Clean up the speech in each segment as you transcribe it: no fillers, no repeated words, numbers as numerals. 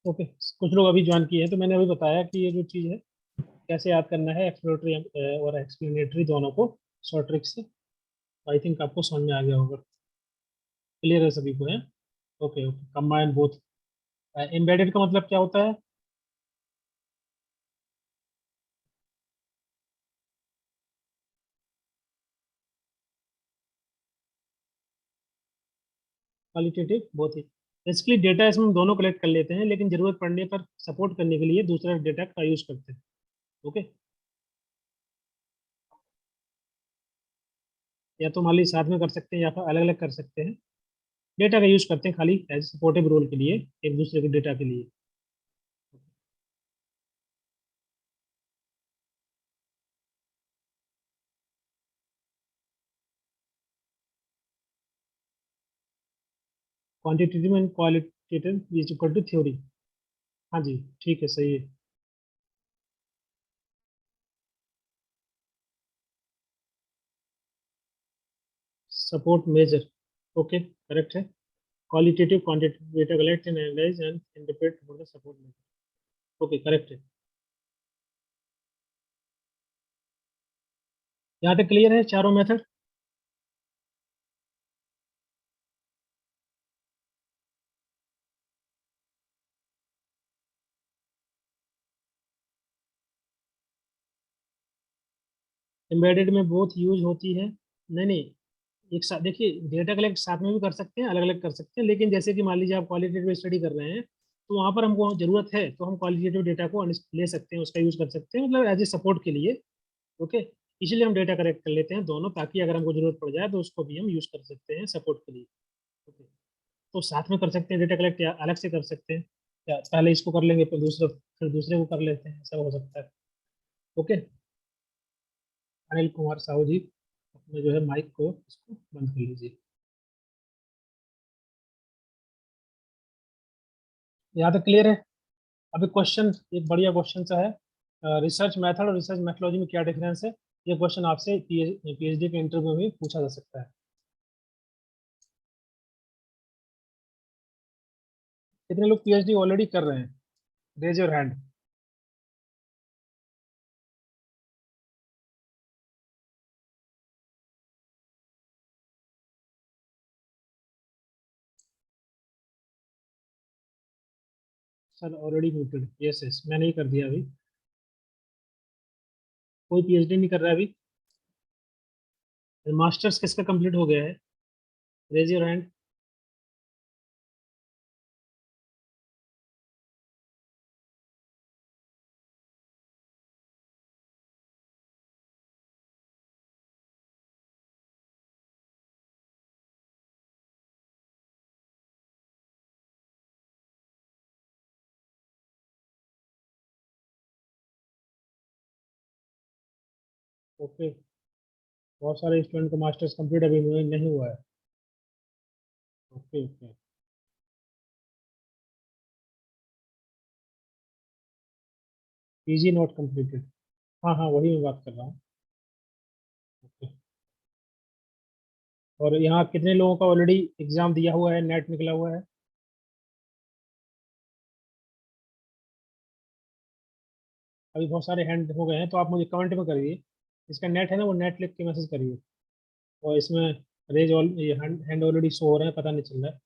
Okay, कुछ लोग अभी ज्वाइन किए हैं, तो मैंने अभी बताया कि ये जो चीज़ है कैसे याद करना है, एक्सप्लोरेटरी और एक्सप्लेनेटरी दोनों को शॉर्ट ट्रिक से। आई थिंक आपको समझ में आ गया होगा, क्लियर है सभी को है। Okay okay, combine both. Embedded का मतलब क्या होता है? क्वालिटेटिव बहुत ही। बेसिकली डेटा इसमें हम दोनों कलेक्ट कर लेते हैं, लेकिन जरूरत पड़ने पर सपोर्ट करने के लिए दूसरा डेटा का यूज करते हैं। ओके, या तो मान लीजिए साथ में कर सकते हैं या फिर अलग अलग कर सकते हैं। डेटा का यूज करते हैं खाली एज सपोर्टिव रोल के लिए, एक दूसरे के डेटा के लिए। Quantitative and qualitative is equal to theory. हाँ जी, ठीक है, सही है। सपोर्ट मेजर, ओके करेक्ट है। Qualitative quantitative data collect and analyse and interpret for the support measure. Okay correct है। यहाँ तक क्लियर है चारों मेथड? एम्बेडेड में बहुत यूज होती है। नहीं नहीं, एक साथ देखिए, डेटा कलेक्ट साथ में भी कर सकते हैं, अलग अलग कर सकते हैं, लेकिन जैसे कि मान लीजिए आप क्वालिटेटिव स्टडी कर रहे हैं, तो वहाँ पर हमको जरूरत है तो हम क्वालिटेटिव डेटा को ले सकते हैं, उसका यूज कर सकते हैं, मतलब एज ए सपोर्ट के लिए। ओके, इसलिए हम डेटा कलेक्ट कर लेते हैं दोनों, ताकि अगर हमको जरूरत पड़ जाए तो उसको भी हम यूज कर सकते हैं सपोर्ट के लिए। ओके, तो साथ में कर सकते हैं डेटा कलेक्ट, या अलग से कर सकते हैं, या पहले इसको कर लेंगे फिर दूसरे को कर लेते हैं, ऐसा हो सकता है। ओके, अनिल कुमार साहू जी, अपने जो है माइक को इसको बंद कर लीजिए। यहाँ तक क्लियर है? अभी क्वेश्चन, एक बढ़िया क्वेश्चन सा है, रिसर्च मेथड और रिसर्च मेथोलॉजी में क्या डिफरेंस है। ये क्वेश्चन आपसे पीएचडी के इंटरव्यू में भी पूछा जा सकता है। कितने लोग पीएचडी ऑलरेडी कर रहे हैं? Raise your hand. Sir already muted, yes yes, मैंने ही कर दिया अभी। कोई पीएचडी नहीं कर रहा है अभी? मास्टर्स किसका कंप्लीट हो गया है? Raise your hand. ओके, बहुत सारे स्टूडेंट का मास्टर्स कंप्लीट अभी नहीं हुआ है। Okay okay. PG not completed. हाँ हाँ, वही मैं बात कर रहा हूँ। ओके, और यहाँ कितने लोगों का ऑलरेडी एग्जाम दिया हुआ है, नेट निकला हुआ है? अभी बहुत सारे हैंड हो गए हैं, तो आप मुझे कमेंट में करिए, इसका नेट है ना, वो नेट लिख के मैसेज करिए। और इसमें रेज ऑल ये हैंड ऑलरेडी शो हो रहे हैं, पता नहीं चल रहा है,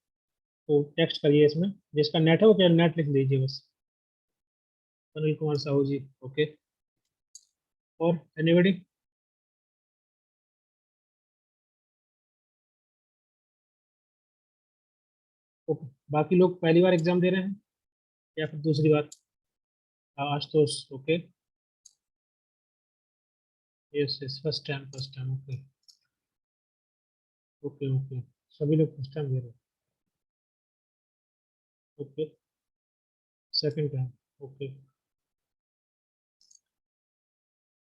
तो टेक्स्ट करिए इसमें, जिसका नेट है वो क्या नेट लिख दीजिए बस। अनिल कुमार साहू जी, ओके। और एनीबडी? ओके, बाकी लोग पहली बार एग्जाम दे रहे हैं या फिर दूसरी बार? Ashutosh, okay. Yes yes, first time, first time, okay. Okay okay, सभी लोग फर्स्ट टाइम दे रहे हैं। ओके, सेकंड टाइम, ओके,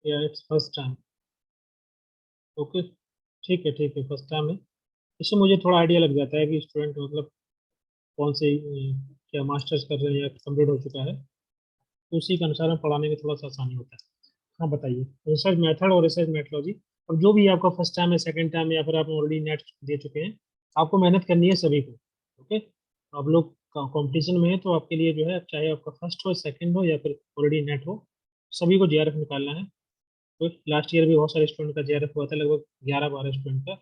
या इट्स फर्स्ट टाइम। ओके, ठीक है, फर्स्ट टाइम है। इससे मुझे थोड़ा आइडिया लग जाता है कि स्टूडेंट मतलब कौन से क्या मास्टर्स कर रहे हैं या कंप्लीट हो चुका है, तो उसी के अनुसार में पढ़ाने में थोड़ा सा आसानी होता है। हाँ बताइए, रिसर्च मेथड और रिसर्च मेथोलॉजी। अब जो भी आपका फर्स्ट टाइम है, सेकंड टाइम, या फिर आप ऑलरेडी नेट दे चुके हैं, आपको मेहनत करनी है सभी को। ओके, आप लोग कंपटीशन में है तो आपके लिए जो है, चाहे आपका फर्स्ट हो, सेकंड हो या फिर ऑलरेडी नेट हो, सभी को जेआरएफ निकालना है। तो लास्ट ईयर भी बहुत सारे स्टूडेंट का जेआरएफ हुआ था, लगभग 11-12 स्टूडेंट का।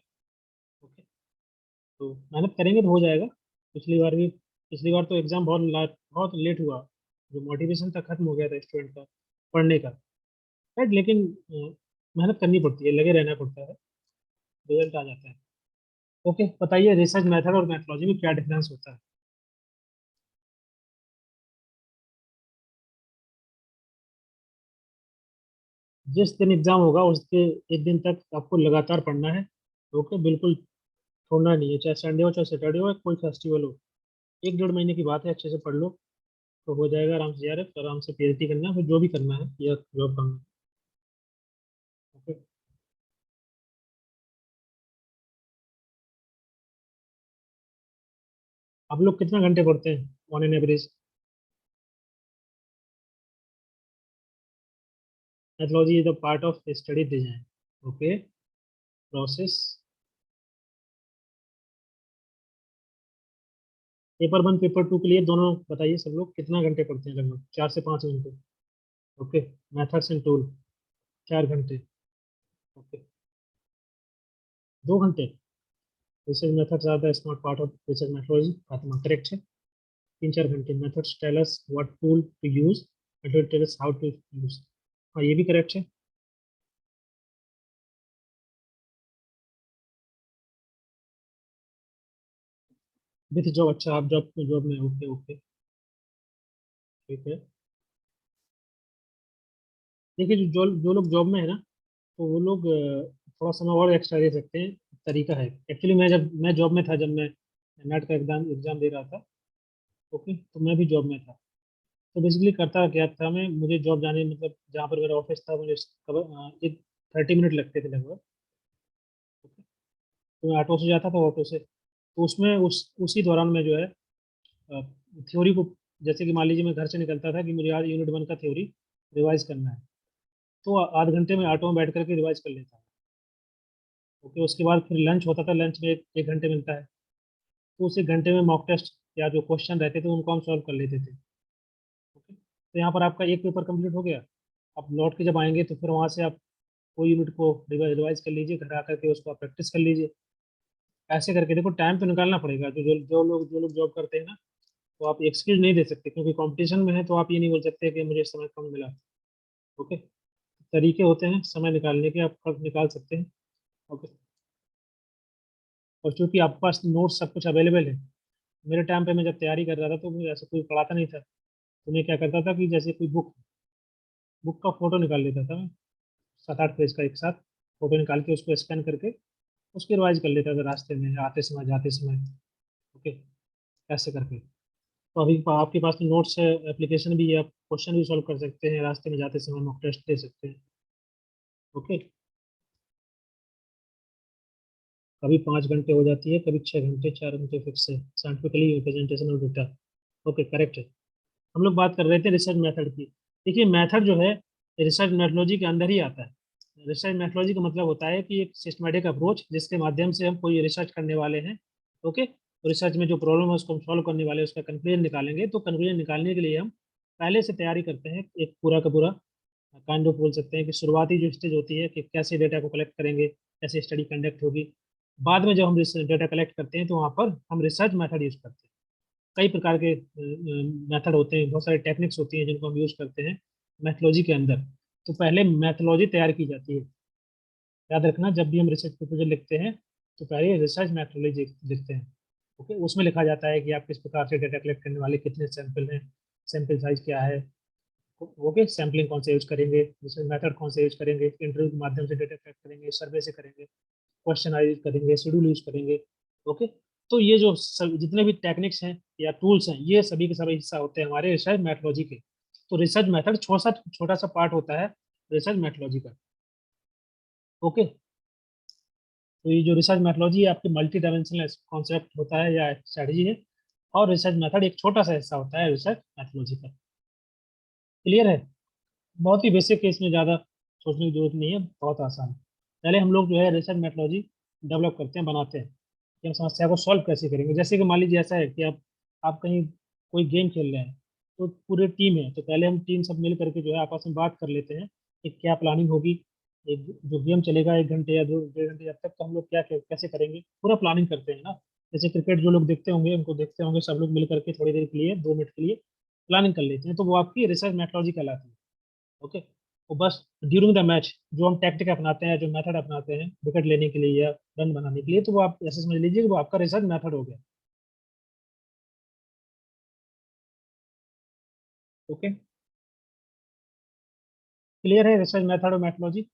ओके, तो मेहनत करेंगे तो हो जाएगा। पिछली बार तो एग्जाम बहुत लेट हुआ, जो मोटिवेशन था खत्म हो गया था स्टूडेंट का पढ़ने का। राइट, लेकिन मेहनत करनी पड़ती है, लगे रहना पड़ता है, रिजल्ट आ जाता है। ओके, बताइए रिसर्च मेथड और मेथोलॉजी में क्या डिफरेंस होता है? जिस दिन एग्जाम होगा उसके एक दिन तक आपको लगातार पढ़ना है। ओके, बिल्कुल छोड़ना नहीं है, चाहे संडे हो चाहे सैटरडे हो, कोई फेस्टिवल हो। 1-1.5 महीने की बात है, अच्छे से पढ़ लो तो हो जाएगा आराम से। यार आराम से पीएचडी करना है, फिर जो भी करना है या जॉब करना है। ओके, आप लोग कितना घंटे पढ़ते हैं on an average? Methodology is the part of study design. Okay, process. Paper 1 paper 2 के लिए दोनों बताइए, सब लोग कितना घंटे पढ़ते हैं? लगभग 4 से 5 घंटे। ओके, मेथड्स एंड टूल 4 घंटे। ओके, 2 घंटे। Research methods are the smart part of research methodology, Fatima correct है। 3-4 घंटे। Methods tell us what tool to use, method tell us how to use. हाँ, ये भी करेक्ट है। विथ जॉब, अच्छा आप जॉब जॉब में, ओके ओके, ठीक है। देखिए, जो जो लोग जॉब में है ना, तो वो लोग थोड़ा समय और एक्स्ट्रा दे सकते हैं। तरीका है एक्चुअली, मैं जॉब में था, जब मैं नेट का एग्जाम एग्जाम दे रहा था। ओके, तो मैं भी जॉब में था। तो बेसिकली करता क्या था, मैं मुझे जॉब जाने, मतलब जहाँ पर मेरा ऑफिस था, मुझे एक 30 मिनट लगते थे लगभग। ओके, तो मैं ऑटो से जाता था, ऑटो से। तो उसमें उसी दौरान मैं जो है थ्योरी को, जैसे कि मान लीजिए मैं घर से निकलता था कि मुझे आज यूनिट 1 का थ्योरी रिवाइज करना है, तो आध घंटे में ऑटो में बैठ करके रिवाइज कर लेता हूँ। ओके, उसके बाद फिर लंच होता था, लंच में एक घंटे मिलता है, तो उस एक घंटे में मॉक टेस्ट या जो क्वेश्चन रहते थे उनको हम सॉल्व कर लेते थे। ओके, तो यहाँ पर आपका एक पेपर कंप्लीट हो गया। आप लौट के जब आएंगे तो फिर वहाँ से आप कोई यूनिट को रिवाइज कर लीजिए, घर आकर के उसको आप प्रैक्टिस कर लीजिए। ऐसे करके देखो, टाइम तो निकालना पड़ेगा। जो लोग जॉब करते हैं ना, तो आप एक्सक्यूज नहीं दे सकते, क्योंकि कंपटीशन में है, तो आप ये नहीं बोल सकते कि मुझे समय कम मिला। ओके, तरीके होते हैं समय निकालने के, आप कब निकाल सकते हैं। ओके, और चूंकि आपके पास नोट्स सब कुछ अवेलेबल है, मेरे टाइम पे मैं जब तैयारी कर रहा था तो मुझे ऐसा कोई पढ़ाता नहीं था। तो मैं क्या करता था कि जैसे कोई बुक का फोटो निकाल लेता था मैं, 7-8 पेज का एक साथ फोटो निकाल के उसको स्कैन करके उसकी रिवाइज कर लेता था, रास्ते में आते समय जाते समय। ओके, ऐसे करके। तो अभी आपके पास तो नोट्स है, एप्लीकेशन भी है, आप क्वेश्चन भी सॉल्व कर सकते हैं, रास्ते में जाते समय मॉक टेस्ट दे सकते हैं। ओके, कभी 5 घंटे हो जाती है, कभी 6 घंटे, 4 घंटे फिक्स है, scientifically representation of data. Okay, correct है। हम लोग बात कर रहे थे रिसर्च मेथड की। देखिए, मेथड जो है रिसर्च मेथोलॉजी के अंदर ही आता है। रिसर्च मेथोलॉजी का मतलब होता है कि एक सिस्टमेटिक अप्रोच जिसके माध्यम से हम कोई रिसर्च करने वाले हैं। ओके, तो रिसर्च में जो प्रॉब्लम है उसको हम सॉल्व करने वाले हैं, उसका कंक्लूजन निकालेंगे। तो कंक्लूजन निकालने के लिए हम पहले से तैयारी करते हैं, एक पूरा का पूरा काइंड ऑफ बोल सकते हैं कि शुरुआती जो स्टेज होती है कि कैसे डेटा को कलेक्ट करेंगे, कैसे स्टडी कंडक्ट होगी। बाद में जब हम डेटा कलेक्ट करते हैं तो वहाँ पर हम रिसर्च मेथड यूज करते हैं। कई प्रकार के मेथड होते हैं, बहुत सारी टेक्निक्स होती हैं जिनको हम यूज करते हैं मैथोलॉजी के अंदर। तो पहले मैथोलॉजी तैयार की जाती है। याद रखना, जब भी हम रिसर्च प्रपोजल लिखते हैं तो पहले रिसर्च मैथोलॉजी लिखते हैं। ओके, उसमें लिखा जाता है कि आप किस प्रकार से डेटा कलेक्ट करने वाले, कितने सैंपल हैं, सैंपल साइज क्या है। ओके, सैम्पलिंग कौन से यूज करेंगे, रिसर्च मेथड कौन से यूज करेंगे, इंटरव्यू के माध्यम से डेटा कलेक्ट करेंगे, सर्वे से करेंगे, क्वेश्चन यूज करेंगे, शेड्यूल यूज करेंगे। ओके, तो ये जो जितने भी टेक्निक्स हैं या टूल्स हैं, ये सभी के सभी हिस्सा होते हैं हमारे रिसर्च मेथोलॉजी के। तो रिसर्च मेथड छोटा सा पार्ट होता है रिसर्च मेथोलॉजी का। ओके, तो ये जो रिसर्च मेथोलॉजी है आपकी मल्टी डायमेंशनल कॉन्सेप्ट होता है या स्ट्रेटजी है, और रिसर्च मेथड एक छोटा सा हिस्सा होता है रिसर्च मेथोलॉजी का। क्लियर है? बहुत ही बेसिक है, इसमें ज़्यादा सोचने की जरूरत नहीं है, बहुत आसान है। पहले हम लोग जो है रिसर्च मेथोलॉजी डेवलप करते हैं, बनाते हैं कि हम समस्या को सॉल्व कैसे करेंगे। जैसे कि मान लीजिए ऐसा है कि आप कहीं कोई गेम खेल रहे हैं, तो पूरी टीम है, तो पहले हम टीम सब मिल करके जो है आपस में बात कर लेते हैं कि क्या प्लानिंग होगी। एक जो गेम चलेगा 1 घंटे या 2 1.5 घंटे, जब तक तो हम लोग क्या कैसे करेंगे, पूरा प्लानिंग करते हैं ना। जैसे क्रिकेट जो लोग देखते होंगे उनको देखते होंगे, सब लोग मिल करके थोड़ी देर के लिए 2 मिनट के लिए प्लानिंग कर लेते हैं, तो वो आपकी रिसर्च मेथोलॉजी कहलाती है। ओके, वो बस ड्यूरिंग द मैच जो हम टैक्टिक अपनाते हैं, जो मेथड अपनाते हैं विकेट लेने के लिए या रन बनाने के लिए, तो वो आप ऐसे समझ लीजिए कि वो आपका रिसर्च मेथड हो गया। ओके, क्लियर है रिसर्च मेथड और मेथोलॉजी?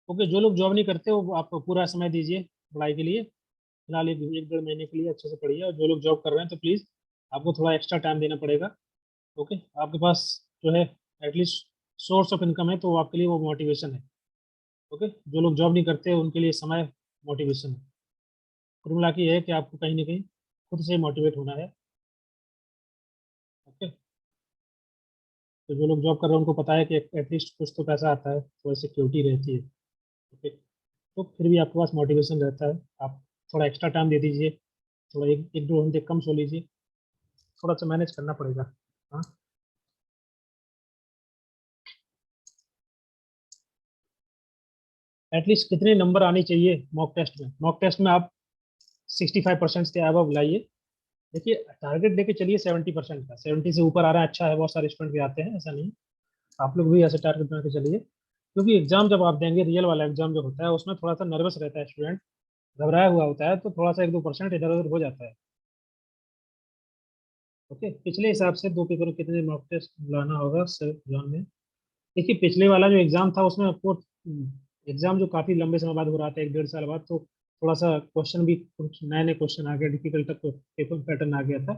ओके, जो लोग जॉब नहीं करते वो आप पूरा समय दीजिए पढ़ाई के लिए, फिलहाल 1 1 1.5 महीने के लिए अच्छे से पढ़िए, और जो लोग जॉब कर रहे हैं तो प्लीज़ आपको थोड़ा एक्स्ट्रा टाइम देना पड़ेगा। ओके, आपके पास जो है एटलीस्ट सोर्स ऑफ इनकम है, तो आपके लिए वो मोटिवेशन है। ओके, जो लोग जॉब नहीं करते उनके लिए समय मोटिवेशन है। कुल मिला के ये है कि आपको कहीं ना कहीं खुद से मोटिवेट होना है। ओके, तो जो लोग जॉब कर रहे हैं उनको पता है कि एटलीस्ट कुछ तो पैसा आता है, थोड़ी सिक्योरिटी रहती है। ओके, तो फिर भी आपके पास मोटिवेशन रहता है, आप थोड़ा एक्स्ट्रा टाइम दे दीजिए, थोड़ा 1 1 2 घंटे कम सो लीजिए, थोड़ा सा मैनेज करना पड़ेगा। हाँ, एटलीस्ट कितने नंबर आने चाहिए मॉक टेस्ट में? मॉक टेस्ट में आप 65% के अबव लाइए। देखिए, टारगेट लेके चलिए 70% का, 70 से ऊपर आ रहा है अच्छा है, बहुत सारे स्टूडेंट भी आते हैं, ऐसा नहीं। आप लोग भी ऐसे टारगेट बना के चलिए, क्योंकि एग्जाम जब आप देंगे, रियल वाला एग्जाम जो होता है उसमें थोड़ा सा नर्वस रहता है स्टूडेंट, घबराया हुआ होता है, तो थोड़ा सा 1 2% इधर उधर हो जाता है। ओके, पिछले हिसाब से 2 पेपर कितने मॉक टेस्ट लाना होगा सर एग्जाम में? देखिए, पिछले वाला जो एग्जाम था उसमें आपको एग्जाम जो काफी लंबे समय बाद हो रहा था, 1 1.5 साल बाद, तो थोड़ा सा क्वेश्चन भी कुछ नए नए क्वेश्चन आ गए, डिफिकल्ट तक पेपर पैटर्न आ गया था,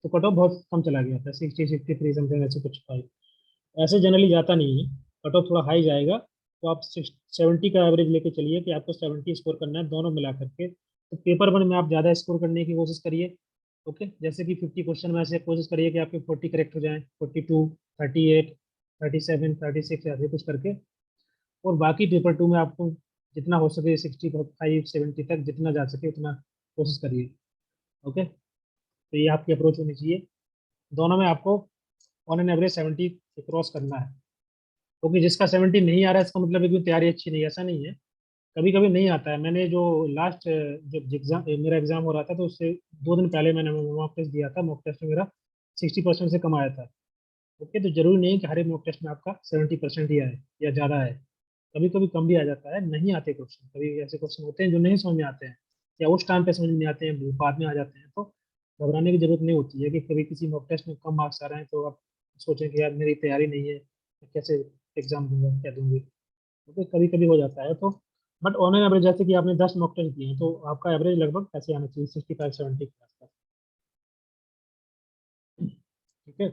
तो कट ऑफ बहुत कम चला गया था, 60 63 समथिंग ऐसे कुछ था। ऐसे जनरली जाता नहीं है, कट ऑफ थोड़ा हाई जाएगा, तो आप 70 का एवरेज लेके चलिए कि आपको 70 स्कोर करना है दोनों मिला करके, तो पेपर वन में आप ज़्यादा स्कोर करने की कोशिश करिए। ओके, जैसे कि 50 क्वेश्चन में से कोशिश करिए कि आपके 40 करेक्ट हो जाएं, 42, 38, 37, 36 ऐसे कुछ करके, और बाकी पेपर टू में आपको जितना हो सके 65 70 तक जितना जा सके उतना कोशिश करिए। ओके, तो ये आपकी अप्रोच होनी चाहिए, दोनों में आपको ऑन एन एवरेज 70 क्रॉस करना है। क्योंकि जिसका 70 नहीं आ रहा है इसका मतलब है कि तैयारी अच्छी नहीं है, ऐसा नहीं है, कभी कभी नहीं आता है। मैंने जो लास्ट जब एग्जाम मेरा एग्जाम हो रहा था, तो उससे 2 दिन पहले मैंने मॉक टेस्ट दिया था, मॉक टेस्ट में मेरा 60% से कम आया था। ओके, तो जरूरी नहीं कि हर एक मॉक टेस्ट में आपका 70% ही आए या ज़्यादा आए, कभी कभी कम भी आ जाता है, नहीं आते क्वेश्चन, कभी ऐसे क्वेश्चन होते हैं जो नहीं समझ में आते हैं, या उस टाइम पे समझ में नहीं आते हैं, बाद में आ जाते हैं, तो घबराने की जरूरत नहीं होती है कि कभी किसी मॉक टेस्ट में कम मार्क्स आ रहे हैं तो आप सोचें कि यार मेरी तैयारी नहीं है, मैं कैसे एग्जाम दूंगा, क्या दूंगी। तो कभी कभी हो जाता है, तो बट ऑन एन एवरेज जैसे कि आपने 10 मॉक टेस्ट दिए हैं, तो आपका एवरेज लगभग ऐसे आना चाहिए 65 70 के आसपास। ठीक है,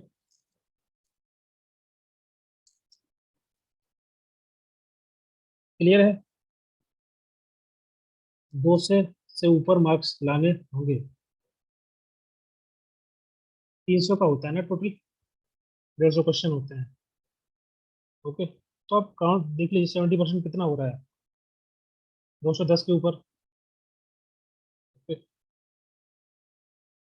क्लियर है? 200 से ऊपर मार्क्स लाने होंगे। 300 का होता है ना टोटल, 150 क्वेश्चन होते हैं। ओके, तो आप काउंट देख लीजिए 70% कितना हो रहा है, 210 के ऊपर। ओके,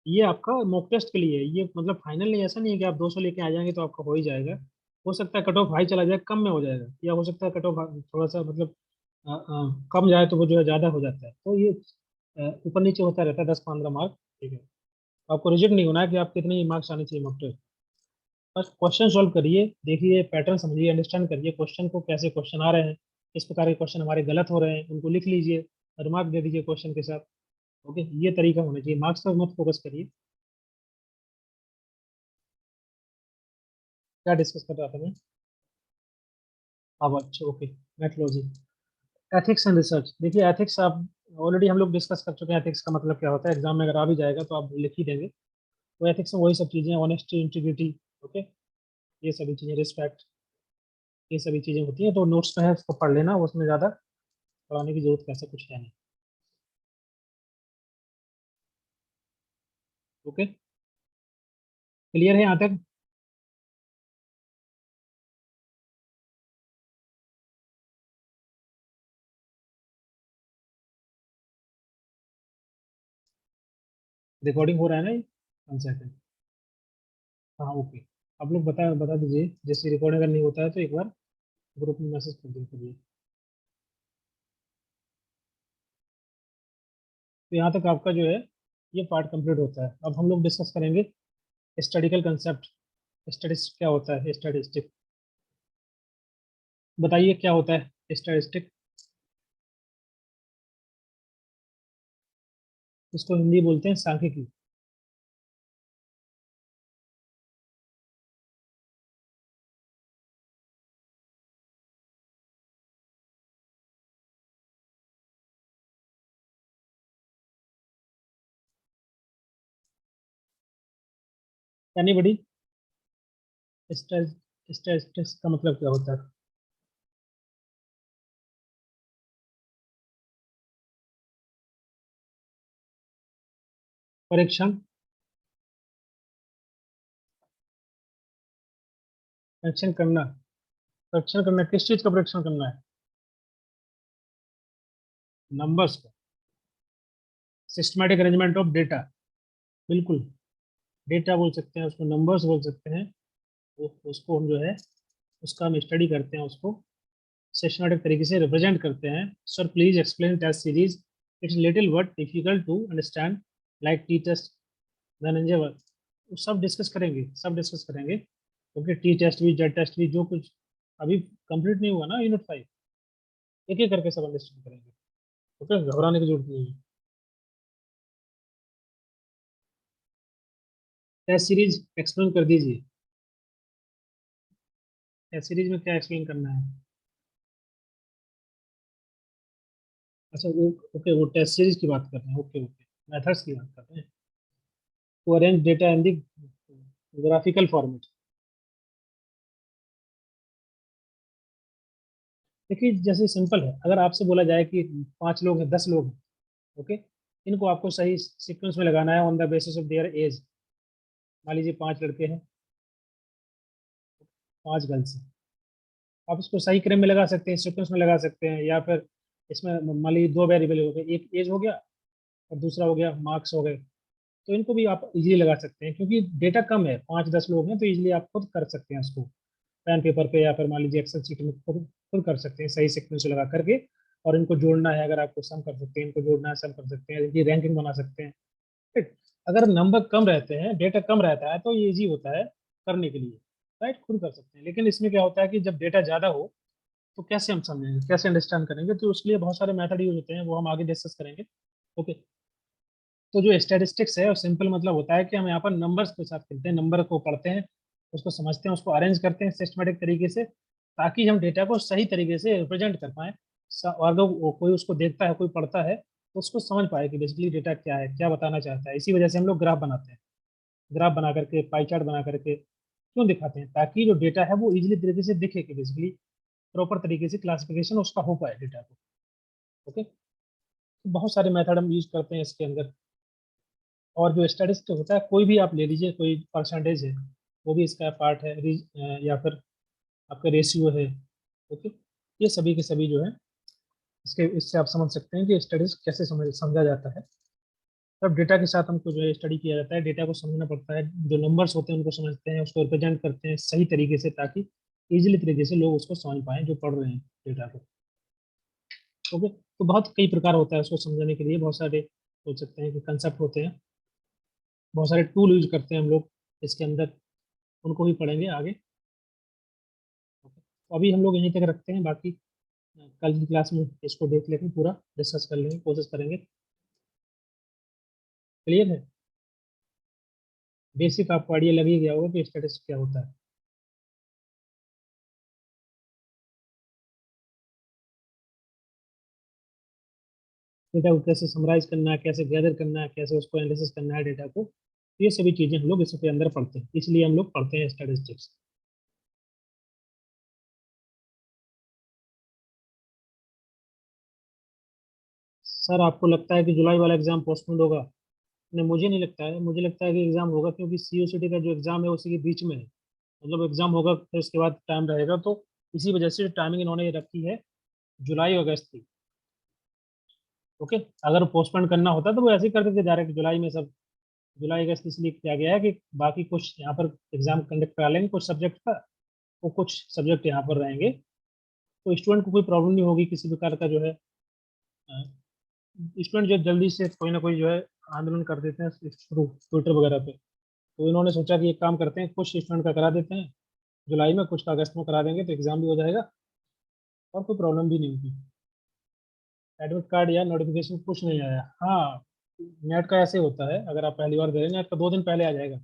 ये आपका मॉक टेस्ट के लिए है, ये मतलब फाइनल नहीं, ऐसा नहीं है कि आप 200 लेके आ जाएंगे तो आपका हो ही जाएगा। हो सकता है कट ऑफ हाई चला जाए, कम में हो जाएगा, या हो सकता है कट ऑफ थोड़ा सा मतलब कम जाए तो वो जो है ज़्यादा हो जाता है, तो ये ऊपर नीचे होता रहता है, 10 15 मार्क। ठीक है, आपको रिजेक्ट नहीं होना है कि आप कितने मार्क्स आने चाहिए मॉक टेस्ट। बस क्वेश्चन सॉल्व करिए, देखिए पैटर्न समझिए, अंडरस्टैंड करिए क्वेश्चन को, कैसे क्वेश्चन आ रहे हैं, किस प्रकार के क्वेश्चन हमारे गलत हो रहे हैं, उनको लिख लीजिए, रिमार्क दे दीजिए क्वेश्चन के साथ। ओके, ये तरीका होना चाहिए, मार्क्स पर मत फोकस करिए। क्या डिस्कस कर रहा था मैं? अब अच्छा, okay, metrology, ethics and research. देखिए, एथिक्स आप ऑलरेडी हम लोग डिस्कस कर चुके हैं, एथिक्स का मतलब क्या होता है, एग्जाम में अगर आ भी जाएगा तो आप लिख ही देंगे। तो एथिक्स में वही सब चीज़ें, ऑनेस्टी, इंटीग्रिटी, ओके, ये सभी चीज़ें, रिस्पेक्ट, ये सभी चीज़ें होती हैं, तो नोट्स में है उसको पढ़ लेना, उसमें ज़्यादा पढ़ाने की जरूरत कैसे कुछ है नहीं। ओके, क्लियर है यहाँ तक? रिकॉर्डिंग हो रहा है ना ये? 1 सेकंड। हाँ ओके। आप लोग बता दीजिए, जैसे रिकॉर्ड अगर नहीं होता है तो एक बार ग्रुप में मैसेज कर दिया करिए। तो यहाँ तक आपका जो है ये पार्ट कंप्लीट होता है। अब हम लोग डिस्कस करेंगे स्टैटिकल कंसेप्ट। स्टैटिस्टिक क्या होता है? स्टैटिस्टिक बताइए क्या होता है स्टैटिस्टिक? इसको हिंदी बोलते हैं सांख्यिकी। एनीबडी? स्टैटिस्टिक्स का मतलब क्या होता है? परीक्षण? परीक्षण करना? परीक्षण करना किस चीज का परीक्षण करना है? नंबर्स का? Systematic arrangement of data? बिल्कुल। डेटा बोल सकते हैं उसको, नंबर्स बोल सकते हैं। उसको हम जो है उसका हम स्टडी करते हैं, उसको सिस्टमैटिक तरीके से रिप्रेजेंट करते हैं। Sir please explain test series, it's little but difficult to understand, like T test, Dhananjay वो सब डिस्कस करेंगे, सब डिस्कस करेंगे। क्योंकि टी टेस्ट भी, जेड टेस्ट भी, जो कुछ अभी कंप्लीट नहीं हुआ ना यूनिट 5, एक एक करके सब अंडरस्टैंड करेंगे। ओके, घबराने की जरूरत नहीं है। टेस्ट सीरीज एक्सप्लेन कर दीजिए। टेस्ट सीरीज में क्या एक्सप्लेन करना है? अच्छा वो, ओके वो टेस्ट सीरीज की बात कर रहे हैं, ओके ओके। मेथड्स की बात कर रहे हैं। To arrange data in the graphical format. देखिए जैसे सिंपल है, अगर आपसे बोला जाए कि 5 लोग हैं, 10 लोग हैं, ओके, इनको आपको सही सीक्वेंस में लगाना है on the basis of their age. मान लीजिए 5 लड़के हैं, 5 गर्ल्स हैं। आप इसको सही क्रम में लगा सकते हैं, सीक्वेंस में लगा सकते हैं, या फिर इसमें मान लीजिए 2 वेरिएबल हो गए, एक एज हो गया और दूसरा हो गया मार्क्स हो गए। तो इनको भी आप इजीली लगा सकते हैं, क्योंकि डेटा कम है, 5-10 लोग हैं, तो इजीली आप खुद कर सकते हैं उसको पेन पेपर पे, या फिर मान लीजिए एक्सेल सीट में खुद खुद कर सकते हैं सही सीक्वेंस लगा करके। और इनको जोड़ना है, अगर आपको सम कर सकते हैं, इनको जोड़ना है, सम कर सकते हैं, इनकी रैंकिंग बना सकते हैं। ठीक। अगर नंबर कम रहते हैं, डेटा कम रहता है, तो ये इजी होता है करने के लिए। राइट, खुद कर सकते हैं। लेकिन इसमें क्या होता है कि जब डेटा ज़्यादा हो तो कैसे हम समझेंगे, कैसे अंडरस्टैंड करेंगे? तो उसके लिए बहुत सारे मेथड यूज होते हैं, वो हम आगे डिस्कस करेंगे। ओके। तो जो स्टैटिस्टिक्स है, और सिंपल मतलब होता है कि हम यहाँ पर नंबर्स के साथ खेलते हैं, नंबर को पढ़ते हैं, उसको समझते हैं, उसको अरेंज करते हैं सिस्टमेटिक तरीके से, ताकि हम डेटा को सही तरीके से रिप्रेजेंट कर पाएँ। और अगर कोई उसको देखता है, कोई पढ़ता है, तो उसको समझ पाए कि बेसिकली डेटा क्या है, क्या बताना चाहता है। इसी वजह से हम लोग ग्राफ बनाते हैं। ग्राफ बना करके, पाई चार्ट बना करके क्यों दिखाते हैं? ताकि जो डेटा है वो इजीली तरीके से दिखे, कि बेसिकली प्रॉपर तरीके से क्लासिफिकेशन उसका हो पाए डेटा को। ओके। तो बहुत सारे मेथड हम यूज करते हैं इसके अंदर। और जो स्टैटिस्टिक होता है, कोई भी आप ले लीजिए, कोई परसेंटेज है, वो भी इसका पार्ट है, या फिर आपका रेशियो है। ओके। ये सभी के सभी जो है, इसके इससे आप समझ सकते हैं कि स्टडीज कैसे समझा जाता है। तब डेटा के साथ हमको जो है स्टडी किया जाता है, डेटा को समझना पड़ता है, जो नंबर्स होते हैं उनको समझते हैं, उसको रिप्रेजेंट करते हैं सही तरीके से, ताकि इजीली तरीके से लोग उसको समझ पाएं जो पढ़ रहे हैं डेटा को। ओके। तो बहुत कई प्रकार होता है उसको समझने के लिए, बहुत सारे बोल सकते हैं कि कंसेप्ट होते हैं, बहुत सारे टूल यूज करते हैं हम लोग इसके अंदर, उनको भी पढ़ेंगे आगे। ओके। तो अभी हम लोग यहीं तक रखते हैं, बाकी कल की क्लास में इसको देख लेंगे, पूरा डिस्कस कर लेंगे, कोशिश करेंगे। क्लियर है? बेसिक आपको आइडिया लग ही गया होगा कि स्टेटस क्या होता है। डेटा को कैसे समराइज करना है, कैसे गैदर करना है, कैसे उसको एनालिसिस करना है डेटा को, ये सभी चीजें हम लोग इसके अंदर पढ़ते हैं, इसलिए हम लोग पढ़ते हैं स्टैटिस्टिक्स। सर आपको लगता है कि जुलाई वाला एग्जाम पोस्टपोन होगा? नहीं, मुझे नहीं लगता है, मुझे लगता है कि एग्जाम होगा, क्योंकि सीओसीटी का जो एग्जाम है उसी के बीच में है। मतलब एग्जाम होगा फिर उसके बाद टाइम रहेगा, तो इसी वजह से टाइमिंग इन्होंने रखी है जुलाई अगस्त की। ओके। अगर पोस्टपोन करना होता तो वो ऐसे ही कर देते डायरेक्ट जुलाई में सब, जुलाई अगस्त इसलिए किया गया है कि बाकी कुछ यहाँ पर एग्जाम कंडक्ट करा लेंगे कुछ सब्जेक्ट का, वो कुछ सब्जेक्ट यहाँ पर रहेंगे, तो स्टूडेंट को कोई प्रॉब्लम नहीं होगी किसी प्रकार का जो है। स्टूडेंट जो जल्दी से कोई ना कोई जो है आंदोलन कर देते हैं थ्रू ट्विटर वगैरह पे, तो इन्होंने सोचा कि एक काम करते हैं, कुछ स्टूडेंट का करा देते हैं जुलाई में, कुछ का अगस्त में करा देंगे, तो एग्जाम भी हो जाएगा और कोई प्रॉब्लम भी नहीं होगी। एडमिट कार्ड या नोटिफिकेशन कुछ नहीं आया। हाँ, नेट का ऐसे होता है, अगर आप पहली बार दे रहे हैं नेट का 2 दिन पहले आ जाएगा,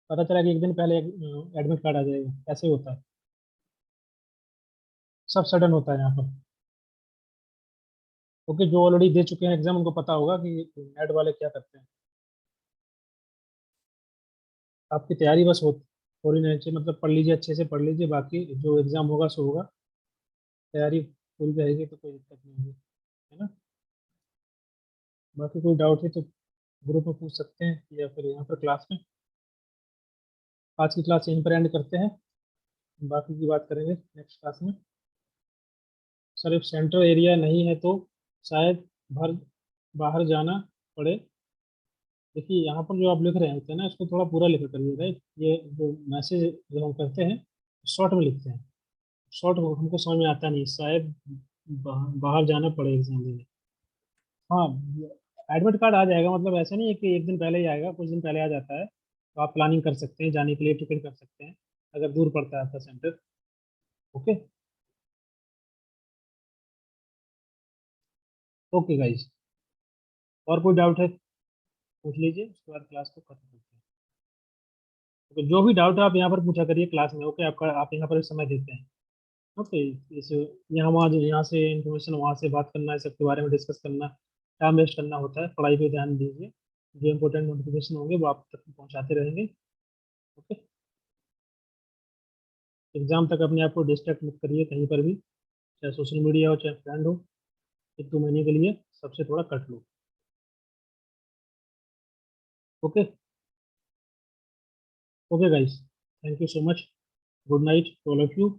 पता चला कि 1 दिन पहले एडमिट कार्ड आ जाएगा, ऐसे होता है, सब सडन होता है यहाँ पर। ओके, जो ऑलरेडी दे चुके हैं एग्जाम उनको पता होगा कि नेट वाले क्या करते हैं। आपकी तैयारी बस हो रही नहीं चाहिए, मतलब पढ़ लीजिए, अच्छे से पढ़ लीजिए, बाकी जो एग्जाम होगा सो होगा, तैयारी पूरी रहेगी तो कोई दिक्कत नहीं होगी, है ना। बाकी कोई डाउट है तो ग्रुप में पूछ सकते हैं या फिर यहाँ पर क्लास में। आज की क्लास यहीं पर एंड करते हैं, बाकी की बात करेंगे नेक्स्ट क्लास में। सिर्फ सेंट्रल एरिया नहीं है तो शायद भर बाहर जाना पड़े। देखिए यहाँ पर जो आप लिख रहे होते हैं ना, इसको थोड़ा पूरा लिखा करिए, राइट। ये जो मैसेज जब हम करते हैं शॉर्ट में लिखते हैं, शॉर्ट हमको समझ में आता नहीं, शायद बाहर जाना पड़े एग्जाम देने। हाँ, एडमिट कार्ड आ जाएगा, मतलब ऐसा नहीं है कि एक दिन पहले ही आएगा, कुछ दिन पहले आ जाता है, तो आप प्लानिंग कर सकते हैं, जाने के लिए टिकट कर सकते हैं अगर दूर पड़ता है आपका सेंटर। ओके। ओके गाइज, और कोई डाउट है पूछ लीजिए, उसके बाद क्लास को खत्म करते हैं। ओके, जो भी डाउट है आप यहाँ पर पूछा करिए क्लास में। ओके, आपका आप यहाँ पर समय देते हैं। ओके, इस यहाँ वहाँ यहाँ से इंफॉर्मेशन, वहाँ से बात करना है, सबके बारे में डिस्कस करना, टाइम वेस्ट करना होता है, पढ़ाई पे ध्यान दीजिए, जो इंपॉर्टेंट नोटिफिकेशन होंगे वो आप तक पहुँचाते रहेंगे। ओके, एग्जाम तक अपने आप को डिस्ट्रैक्ट मत करिए कहीं पर भी, चाहे सोशल मीडिया हो चाहे फ्रेंड हो, 1-2 महीने के लिए सबसे थोड़ा cut low. Okay. Okay guys, thank you so much, good night all of you.